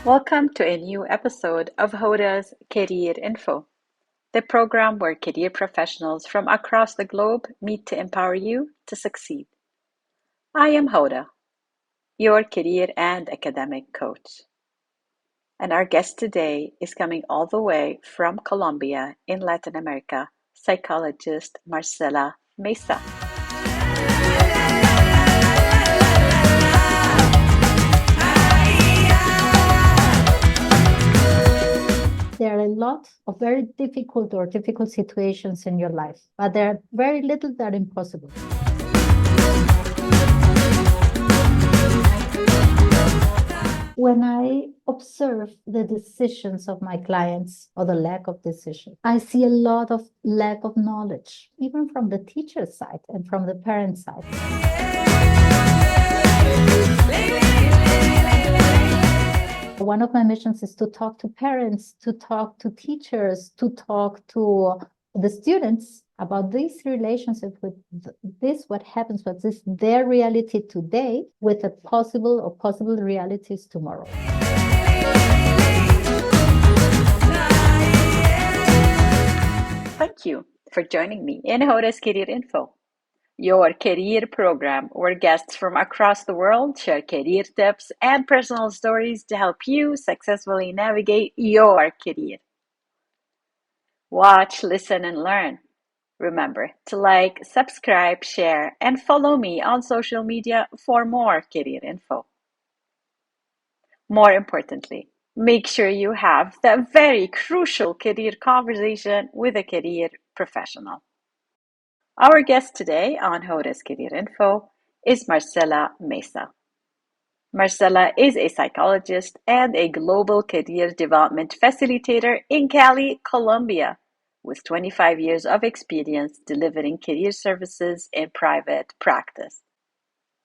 Welcome to a new episode of Hoda's Career Info, the program where career professionals from across the globe meet to empower you to succeed. I am Hoda, your career and academic coach. And our guest today is coming all the way from Colombia in Latin America, psychologist Marcela Mesa. There are a lot of very difficult situations in your life, but there are very little that are impossible. When I observe the decisions of my clients or the lack of decision, I see a lot of lack of knowledge, even from the teacher's side and from the parent side. One of my missions is to talk to parents, to talk to teachers, to talk to the students about this relationship with this, what happens, what is their reality today with a possible realities tomorrow. Thank you for joining me in Hoda's Career Info, your career program where guests from across the world share career tips and personal stories to help you successfully navigate your career. Watch, listen, and learn. Remember to like, subscribe, share, and follow me on social media for more career info. More importantly, make sure you have that very crucial career conversation with a career professional. Our guest today on Hoda's Career Info is Marcela Mesa. Marcela is a psychologist and a global career development facilitator in Cali, Colombia, with 25 years of experience delivering career services in private practice.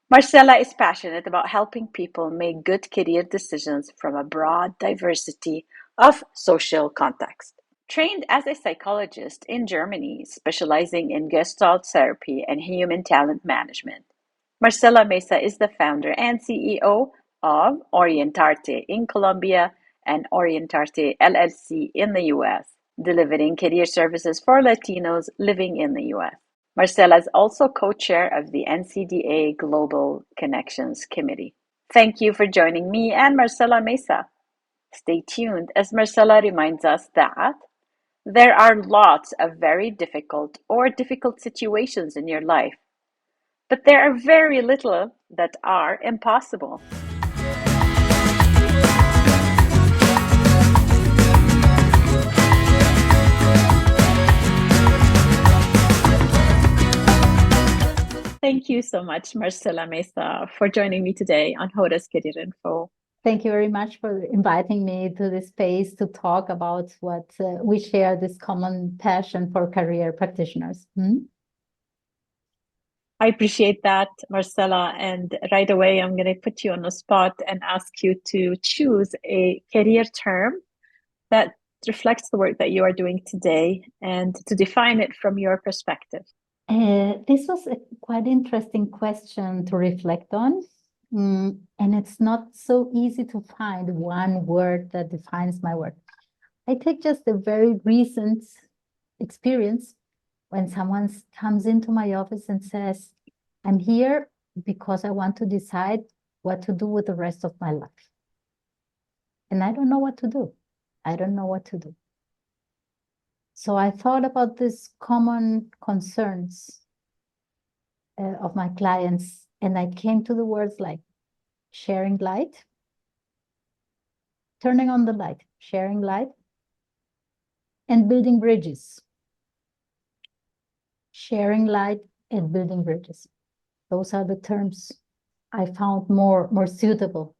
Marcela is passionate about helping people make good career decisions from a broad diversity of social contexts. Trained as a psychologist in Germany, specializing in Gestalt therapy and human talent management, Marcela Mesa is the founder and CEO of Orientarte in Colombia and Orientarte LLC in the US, delivering career services for Latinos living in the US. Marcela is also co-chair of the NCDA Global Connections Committee. Thank you for joining me and Marcela Mesa. Stay tuned as Marcela reminds us that there are lots of very difficult or difficult situations in your life, but there are very little that are impossible. Thank you so much, Marcela Mesa, for joining me today on Hoda's Career Info. Thank you very much for inviting me to this space to talk about what we share, this common passion for career practitioners. I appreciate that, Marcela. And right away, I'm going to put you on the spot and ask you to choose a career term that reflects the work that you are doing today and to define it from your perspective. This was a quite interesting question to reflect on. And it's not so easy to find one word that defines my work. I take just a very recent experience when someone comes into my office and says, I'm here because I want to decide what to do with the rest of my life. And I don't know what to do. I don't know what to do. So I thought about these common concerns of my clients, and I came to the words like sharing light, turning on the light, sharing light, and building bridges. Sharing light and building bridges. Those are the terms I found more suitable.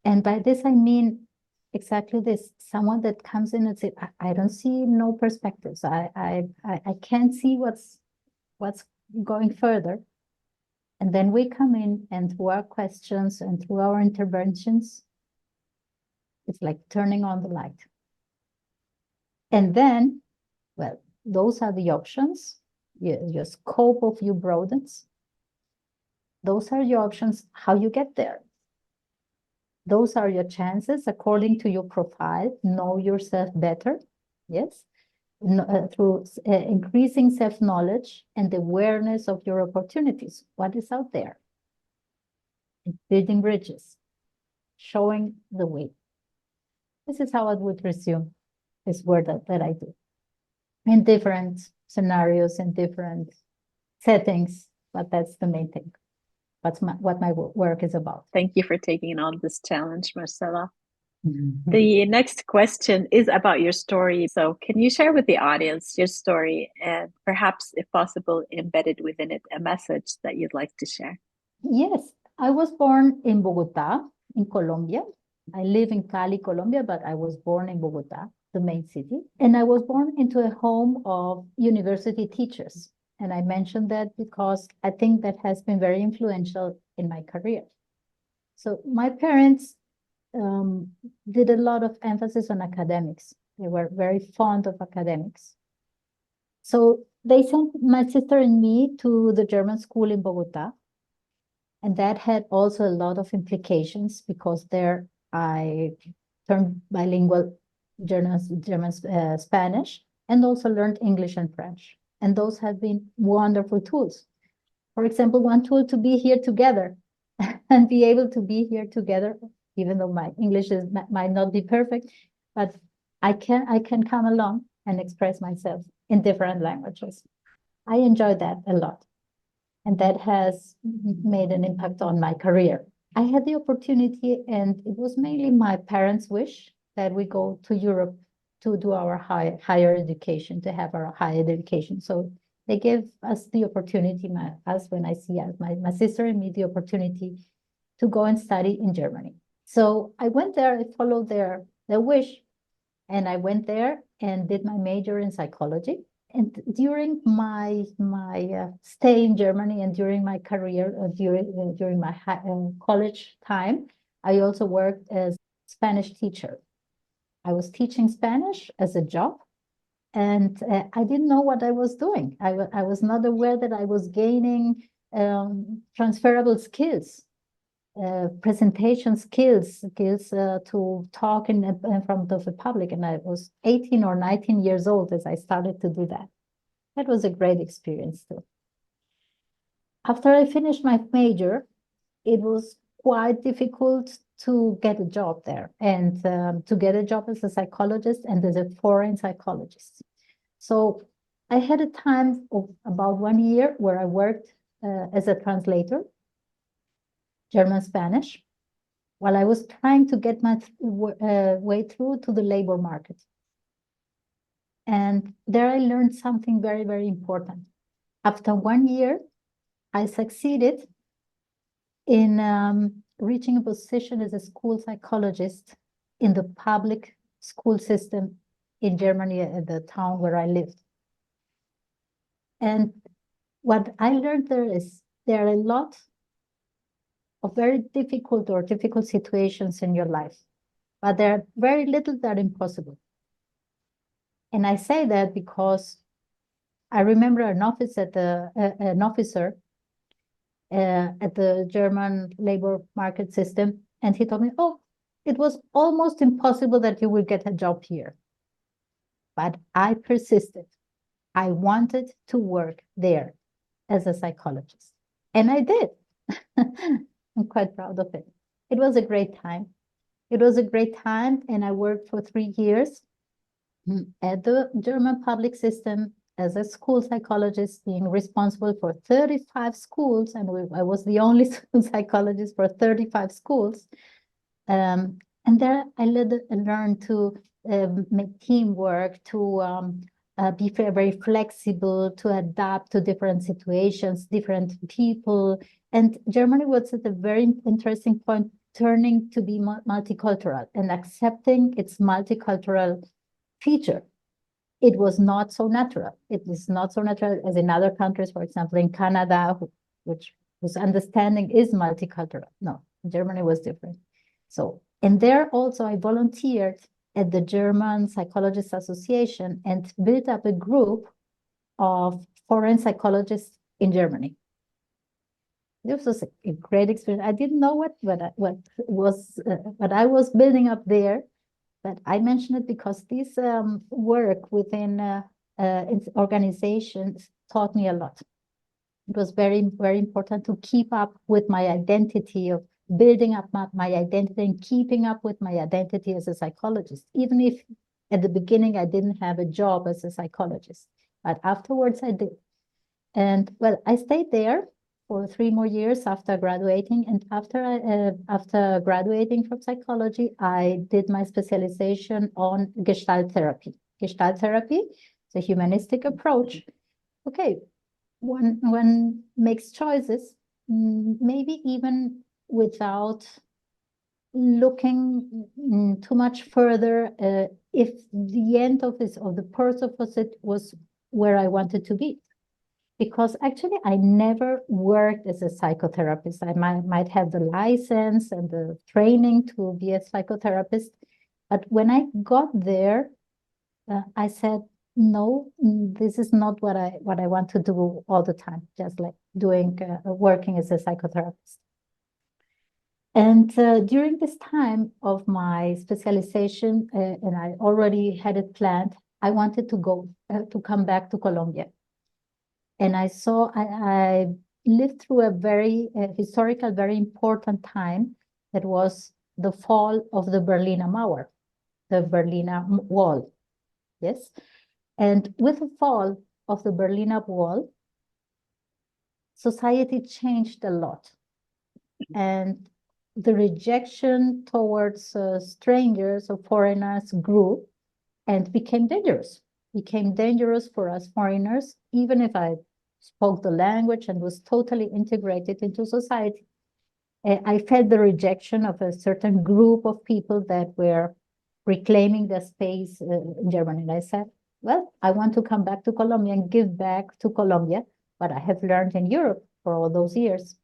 And by this, I mean exactly this. Someone that comes in and says, I don't see no perspectives. I can't see what's going further. And then we come in and through our questions and through our interventions, it's like turning on the light. And then, well, those are the options. Your scope of view broadens. Those are your options, how you get there. Those are your chances according to your profile. Know yourself better. Yes. Through increasing self-knowledge and awareness of your opportunities. What is out there? Building bridges, showing the way. This is how I would resume this work that I do in different scenarios, in different settings, but that's the main thing. What my work is about. Thank you for taking on this challenge, Marcela. The next question is about your story. So, can you share with the audience your story and perhaps, if possible, embedded within it a message that you'd like to share? Yes, I was born in Bogota, in Colombia. I live in Cali, Colombia, but I was born in Bogota, the main city. And I was born into a home of university teachers. And I mentioned that because I think that has been very influential in my career. So my parents did a lot of emphasis on academics. They were very fond of academics. So they sent my sister and me to the German school in Bogota. And that had also a lot of implications because there I turned bilingual German, Spanish, and also learned English and French. And those have been wonderful tools. For example, one tool to be here together and be able to be here together, even though my English might not be perfect, but I can come along and express myself in different languages. I enjoy that a lot. And that has made an impact on my career. I had the opportunity, and it was mainly my parents' wish that we go to Europe to do our higher education, to have our higher education. So they gave us the opportunity, when I see my sister and me, the opportunity to go and study in Germany. So I went there, I followed their wish, and I went there and did my major in psychology. And during my stay in Germany and during my career, during my college time, I also worked as Spanish teacher. I was teaching Spanish as a job, and I didn't know what I was doing. I was not aware that I was gaining transferable skills, presentation skills to talk in front of the public. And I was 18 or 19 years old as I started to do that. That was a great experience too. After I finished my major, it was quite difficult to get a job there and to get a job as a psychologist and as a foreign psychologist. So I had a time of about 1 year where I worked as a translator, German, Spanish, while I was trying to get my way through to the labor market. And there I learned something very, very important. After 1 year, I succeeded in reaching a position as a school psychologist in the public school system in Germany, at the town where I lived. And what I learned there is there are a lot of very difficult situations in your life, but there are very little that are impossible. And I say that because I remember an officer at the German labor market system, and he told me, "Oh, it was almost impossible that you will get a job here." But I persisted. I wanted to work there as a psychologist, and I did. I'm quite proud of it. It was a great time. It was a great time, and I worked for 3 years at the German public system as a school psychologist, being responsible for 35 schools, and I was the only school psychologist for 35 schools. And there I learned to make teamwork, to be very flexible, to adapt to different situations, different people. And Germany was at a very interesting point, turning to be multicultural and accepting its multicultural feature. It was not so natural. It is not so natural as in other countries, for example, in Canada, whose understanding is multicultural. No, Germany was different. So, and there also I volunteered at the German Psychologists Association and built up a group of foreign psychologists in Germany. This was a great experience. I didn't know what I was building up there, but I mention it because this work within organizations taught me a lot. It was very, very important to keep up with my identity, of building up my identity and keeping up with my identity as a psychologist, even if at the beginning I didn't have a job as a psychologist, but afterwards I did. And well, I stayed there for 3 more years after graduating. And after graduating from psychology, I did my specialization on Gestalt therapy. Gestalt therapy is a humanistic approach. Okay, one makes choices, maybe even without looking too much further, if the end of the purpose it was where I wanted to be. Because actually I never worked as a psychotherapist. I might have the license and the training to be a psychotherapist. But when I got there, I said, no, this is not what I want to do all the time, just like working as a psychotherapist. And during this time of my specialization, and I already had it planned, I wanted to come back to Colombia. And I lived through a very historical, very important time. That was the fall of the Berlin Mauer, the Berlin Wall. Yes. And with the fall of the Berlin Wall, society changed a lot. And the rejection towards strangers or foreigners grew and became dangerous. Became dangerous for us foreigners, even if I spoke the language and was totally integrated into society. I felt the rejection of a certain group of people that were reclaiming the space in Germany. And I said, well, I want to come back to Colombia and give back to Colombia what I have learned in Europe for all those years.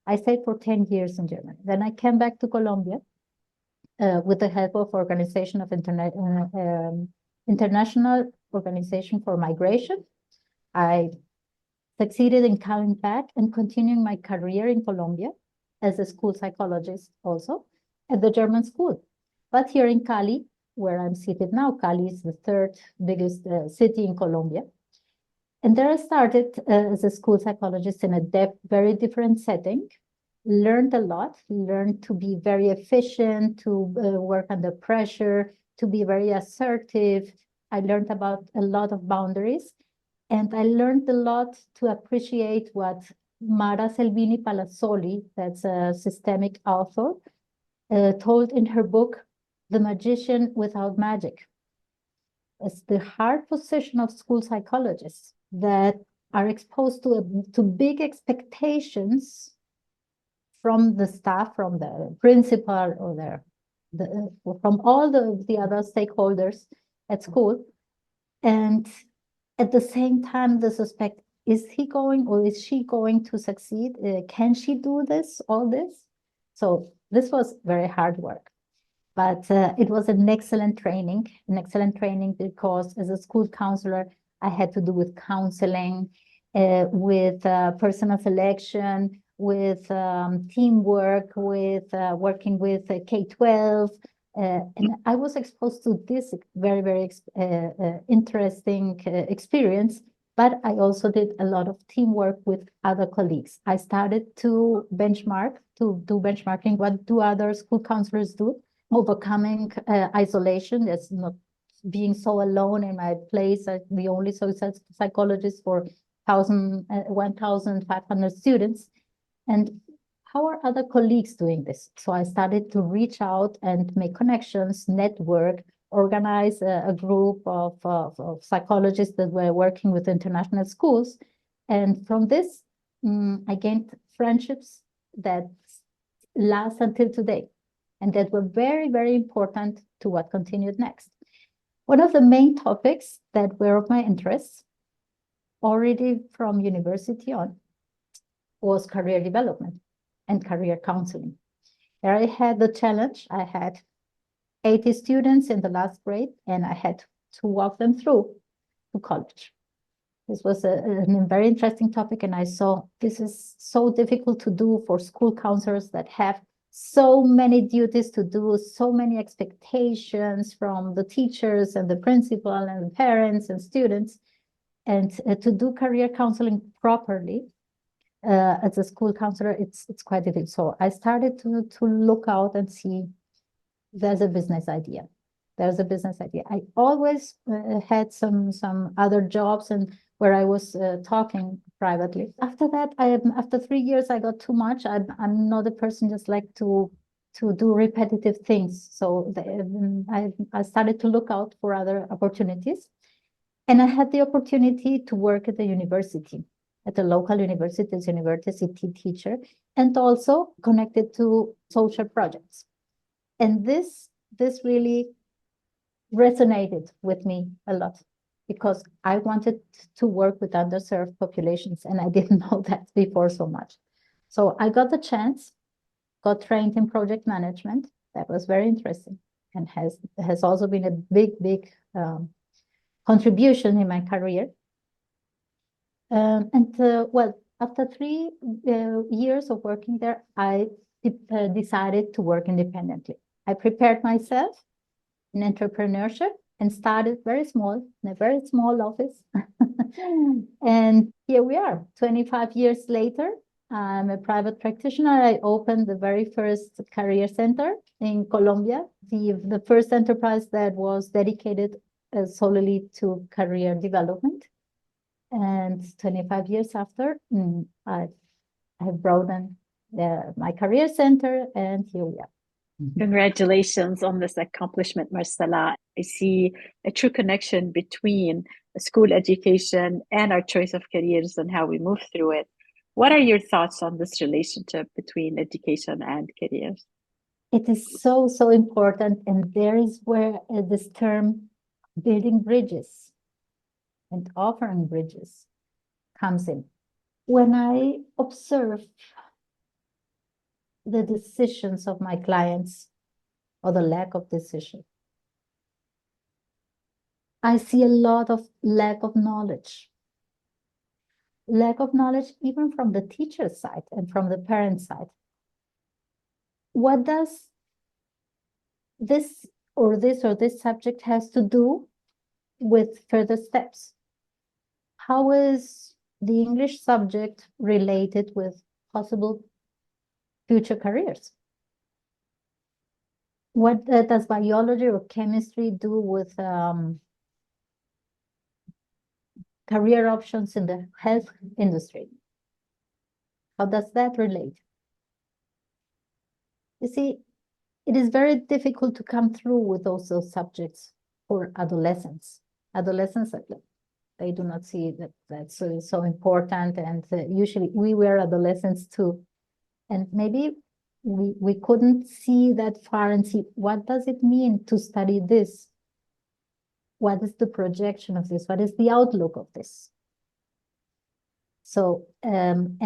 I stayed for 10 years in Germany. Then I came back to Colombia with the help of Organization of International Organization for Migration. I succeeded in coming back and continuing my career in Colombia as a school psychologist also at the German school. But here in Cali, where I'm seated now, Cali is the third biggest city in Colombia. And there I started as a school psychologist in a very different setting, learned a lot, learned to be very efficient, to work under pressure, to be very assertive. I learned about a lot of boundaries. And I learned a lot to appreciate what Mara Selvini Palazzoli, that's a systemic author, told in her book, The Magician Without Magic. It's the hard position of school psychologists that are exposed to big expectations from the staff, from the principal, or from all the other stakeholders at school. And at the same time, the suspect, is he going or is she going to succeed? Can she do all this? So this was very hard work, but it was an excellent training because as a school counselor, I had to do with counseling, with personal selection, with teamwork, with working with K-12, and I was exposed to this very, very interesting experience, but I also did a lot of teamwork with other colleagues. I started to do benchmarking. What do other school counselors do? Overcoming isolation. That's not being so alone in my place. I'm the only social psychologist for 1,500 students. And how are other colleagues doing this? So I started to reach out and make connections, network, organize a group of psychologists that were working with international schools. And from this, I gained friendships that last until today, and that were very, very important to what continued next. One of the main topics that were of my interest already from university on was career development and career counseling. There I had the challenge. I had 80 students in the last grade, and I had to walk them through to college. This was a very interesting topic, and I saw this is so difficult to do for school counselors that have so many duties to do, so many expectations from the teachers and the principal and the parents and students, and to do career counseling properly as a school counselor, it's quite difficult. So I started to look out and see there's a business idea. There's a business idea. I always had some other jobs and where I was talking privately. After that, after 3 years, I got too much. I'm not a person just like to do repetitive things. So I started to look out for other opportunities. And I had the opportunity to work at the university, at the local university as university teacher, and also connected to social projects. And this really resonated with me a lot because I wanted to work with underserved populations, and I didn't know that before so much. So I got the chance, got trained in project management. That was very interesting and has also been a big contribution in my career. Well, after 3 years of working there, I decided to work independently. I prepared myself in entrepreneurship and started very small, in a very small office. And here we are, 25 years later. I'm a private practitioner. I opened the very first career center in Colombia, the first enterprise that was dedicated solely to career development. And 25 years after, I've broadened my career center, and here we are. Congratulations on this accomplishment, Marcela. I see a true connection between school education and our choice of careers and how we move through it. What are your thoughts on this relationship between education and careers? It is so important, and there is where this term building bridges and offering bridges comes in. When I observe the decisions of my clients or the lack of decision, I see a lot of lack of knowledge. Lack of knowledge even from the teacher's side and from the parent side. What does this or this subject has to do with further steps? How is the English subject related with possible future careers? What does biology or chemistry do with career options in the health industry? How does that relate? You see, it is very difficult to come through with those subjects for adolescents. Adolescents, they do not see that that's so important, and usually we were adolescents too, and maybe we couldn't see that far and see what does it mean to study this. What is the projection of this? What is the outlook of this? So, and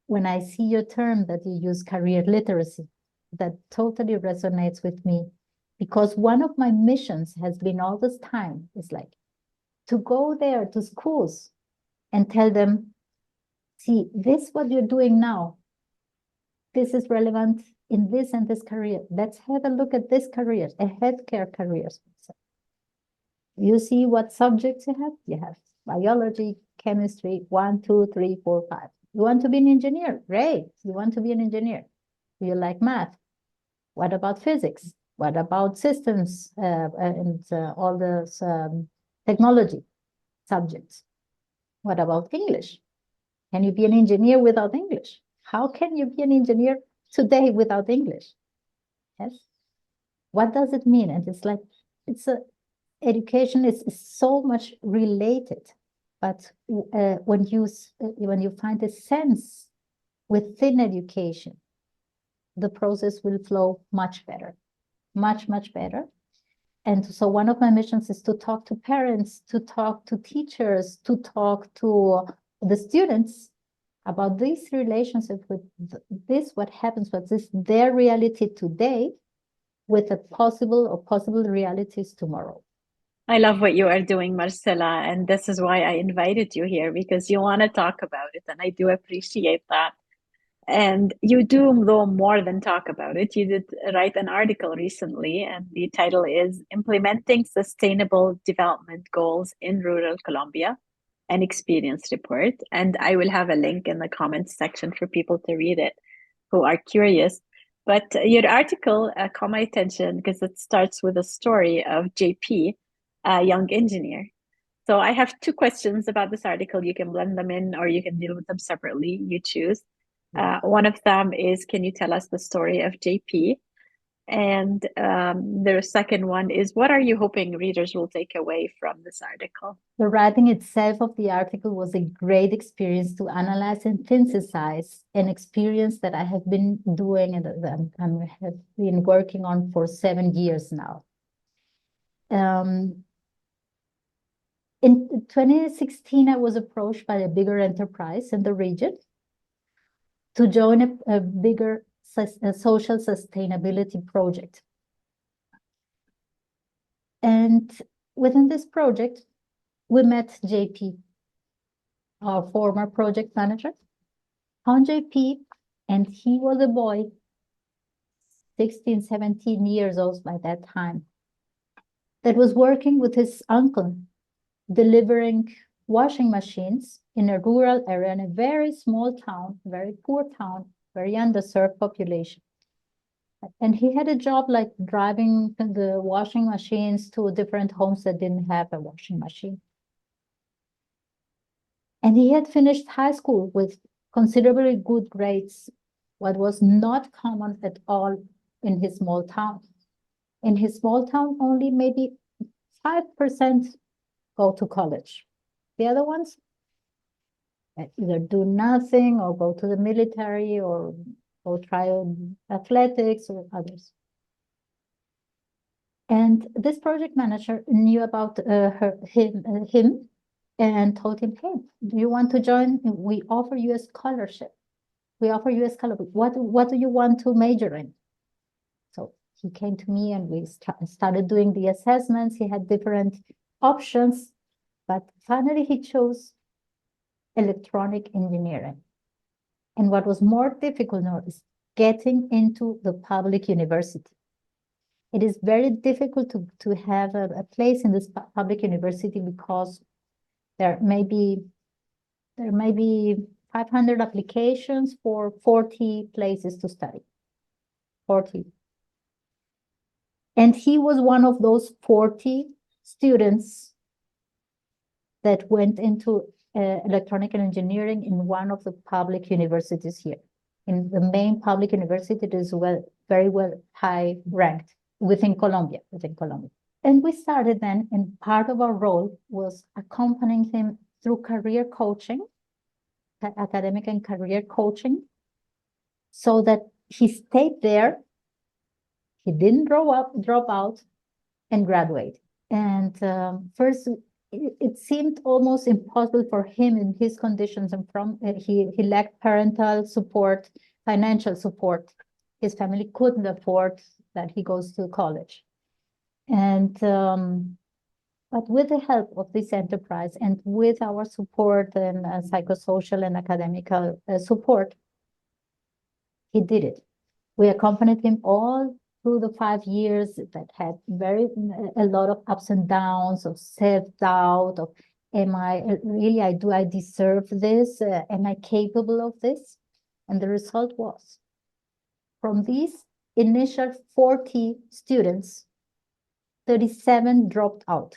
when I see your term that you use, career literacy, that totally resonates with me, because one of my missions has been all this time is like to go there to schools and tell them, see, this what you're doing now, this is relevant in this and this career. Let's have a look at this career, a healthcare career. You see what subjects you have? You have biology, chemistry, 1, 2, 3, 4, 5. You want to be an engineer? Great. You want to be an engineer. You like math? What about physics? What about systems and all the technology subjects? What about English? Can you be an engineer without English? How can you be an engineer today without English? Yes. What does it mean? And it's like, education is so much related, but when you find a sense within education, the process will flow much better, much better. And so one of my missions is to talk to parents, to talk to teachers, to talk to the students about this relationship with this, what happens with this, their reality today with a possible realities tomorrow. I love what you are doing, Marcela, and this is why I invited you here because you want to talk about it, and I do appreciate that. And you do, though, more than talk about it. You did write an article recently, and the title is Implementing Sustainable Development Goals in Rural Colombia, an Experience Report. And I will have a link in the comments section for people to read it who are curious. But your article caught my attention because it starts with a story of JP, a young engineer. So I have two questions about this article. You can blend them in or you can deal with them separately. You choose. One of them is, can you tell us the story of JP? And the second one is, what are you hoping readers will take away from this article? The writing itself of the article was a great experience to analyze and synthesize an experience that I have been doing and that I have been working on for 7 years now. In 2016, I was approached by a bigger enterprise in the region to join a bigger social sustainability project. And within this project, we met JP, our former project manager, found JP, and he was a boy, 16, 17 years old by that time, that was working with his uncle, delivering washing machines in a rural area, in a very small town, very poor town, very underserved population. And he had a job like driving the washing machines to different homes that didn't have a washing machine. And he had finished high school with considerably good grades, what was not common at all in his small town. In his small town, only maybe 5% go to college. The other ones either do nothing or go to the military or go try athletics or others. And this project manager knew about him and told him, hey, do you want to join? We offer you a scholarship. We offer you a scholarship. What do you want to major in? So he came to me and we started doing the assessments. He had different options, but finally he chose electronic engineering. And what was more difficult now is getting into the public university. It is very difficult to have a place in this public university because there may be 500 applications for 40 places to study. 40. And he was one of those 40 students that went into electronic engineering in one of the public universities here. In the main public university, it is very well high ranked within Colombia. And we started then, and part of our role was accompanying him through career coaching, academic and career coaching, so that he stayed there, he didn't drop out, and graduate. And first, it seemed almost impossible for him in his conditions, and he lacked parental support, financial support. His family couldn't afford that he goes to college. And but with the help of this enterprise and with our support and psychosocial and academical support, he did it. We accompanied him all through the 5 years that had a lot of ups and downs, of self-doubt, of do I deserve this? Am I capable of this? And the result was, from these initial 40 students, 37 dropped out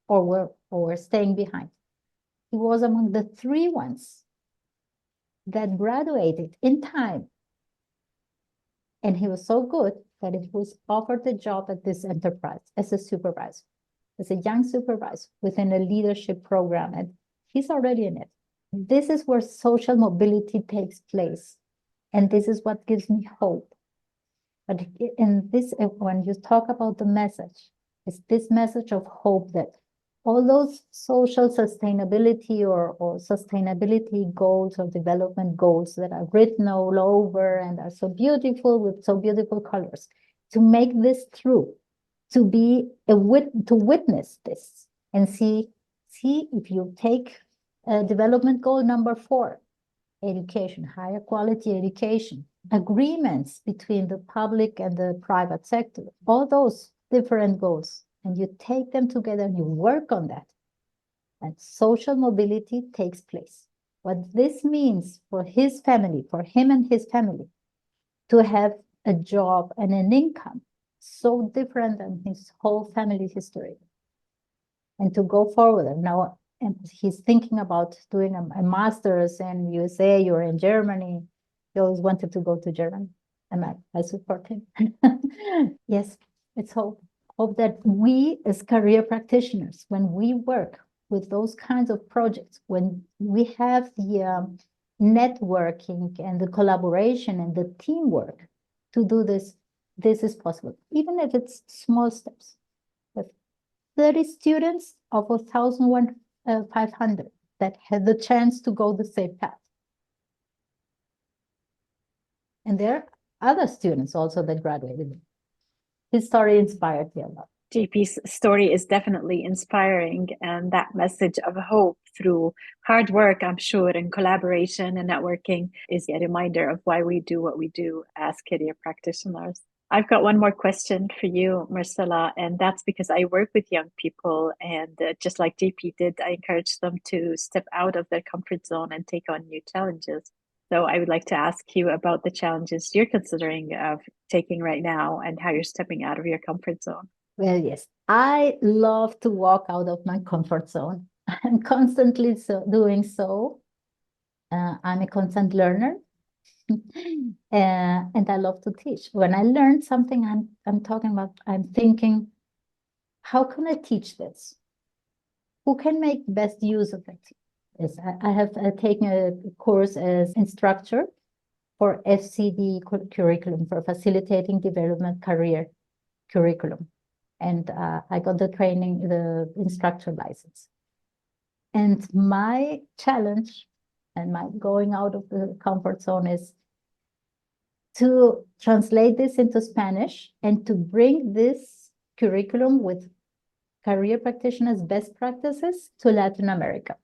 or were staying behind. He was among the 3 ones that graduated in time. And he was so good that he was offered a job at this enterprise as a supervisor, as a young supervisor within a leadership program. And he's already in it. This is where social mobility takes place. And this is what gives me hope. But in this, when you talk about the message, it's this message of hope that all those social sustainability or sustainability goals or development goals that are written all over and are so beautiful with so beautiful colors, to make this true, to be to witness this and see if you take development goal number 4, education, higher quality education, agreements between the public and the private sector, all those different goals, and you take them together and you work on that, and social mobility takes place. What this means for his family, for him and his family, to have a job and an income so different than his whole family history, and to go forward. And now he's thinking about doing a master's in USA or in Germany. He always wanted to go to Germany, and I support him. Yes, it's hope. Hope that we as career practitioners, when we work with those kinds of projects, when we have the networking and the collaboration and the teamwork to do this, this is possible, even if it's small steps. With 30 students of 1,500 that had the chance to go the same path. And there are other students also that graduated. His story inspired me a lot. JP's story is definitely inspiring, and that message of hope through hard work, I'm sure, and collaboration and networking is a reminder of why we do what we do as career practitioners. I've got one more question for you, Marcela, and that's because I work with young people, and just like JP did, I encourage them to step out of their comfort zone and take on new challenges. So I would like to ask you about the challenges you're considering of taking right now and how you're stepping out of your comfort zone. Well, yes, I love to walk out of my comfort zone. I'm constantly doing so. I'm a constant learner. And I love to teach. When I learn something, I'm thinking, how can I teach this? Who can make best use of it? Yes, I have taken a course as instructor for FCD curriculum, for facilitating development career curriculum. And I got the instructor license. And my challenge and my going out of the comfort zone is to translate this into Spanish and to bring this curriculum with career practitioners' best practices to Latin America,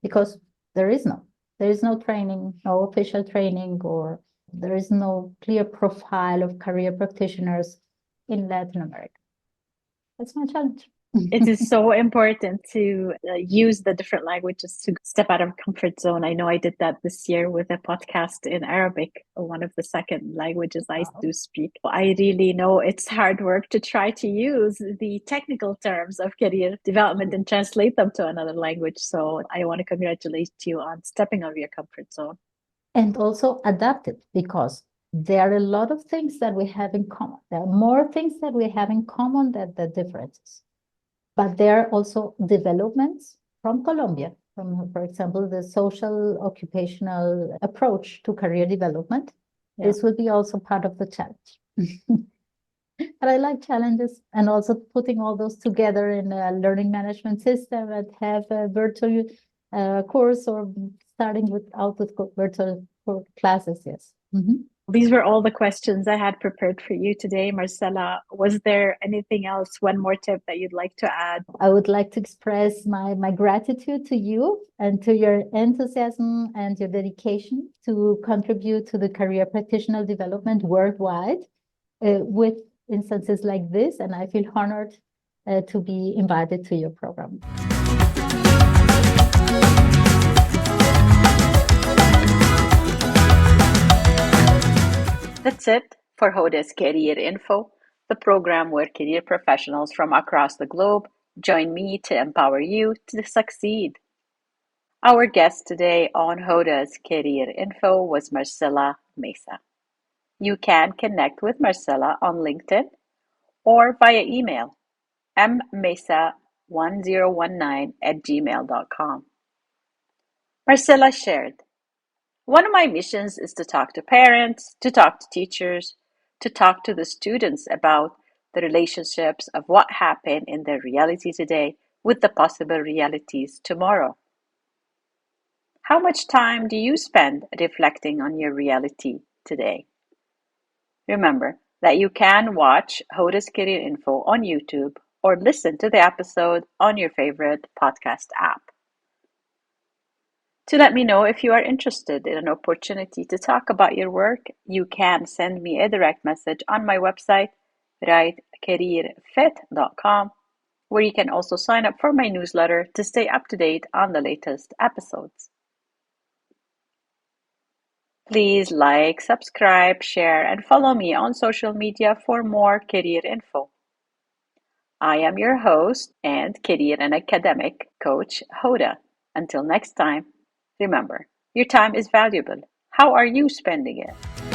because there is no training, no official training, or there is no clear profile of career practitioners in Latin America. That's my challenge. It is so important to use the different languages to step out of comfort zone. I know I did that this year with a podcast in Arabic, one of the second languages I do speak. I really know it's hard work to try to use the technical terms of career development and translate them to another language. So I want to congratulate you on stepping out of your comfort zone. And also adapt it, because there are a lot of things that we have in common. There are more things that we have in common than the differences. But there are also developments from Colombia, from, for example, the social occupational approach to career development. Yeah. This will be also part of the challenge. But I like challenges, and also putting all those together in a learning management system and have a virtual course, or starting with virtual classes. Yes. Mm-hmm. These were all the questions I had prepared for you today, Marcela. Was there anything else, one more tip that you'd like to add? I would like to express my gratitude to you and to your enthusiasm and your dedication to contribute to the career practitioner development worldwide with instances like this. And I feel honored to be invited to your program. That's it for Hoda's Career Info, the program where career professionals from across the globe join me to empower you to succeed. Our guest today on Hoda's Career Info was Marcela Mesa. You can connect with Marcela on LinkedIn or via email, mmesa1019@gmail.com. Marcela shared, "One of my missions is to talk to parents, to talk to teachers, to talk to the students about the relationships of what happened in their reality today with the possible realities tomorrow. How much time do you spend reflecting on your reality today? Remember, that you can watch Hoda's Career Info on YouTube or listen to the episode on your favorite podcast app. To let me know if you are interested in an opportunity to talk about your work, you can send me a direct message on my website, writecareerfit.com, where you can also sign up for my newsletter to stay up to date on the latest episodes. Please like, subscribe, share, and follow me on social media for more career info. I am your host and career and academic coach, Hoda. Until next time, remember, your time is valuable. How are you spending it?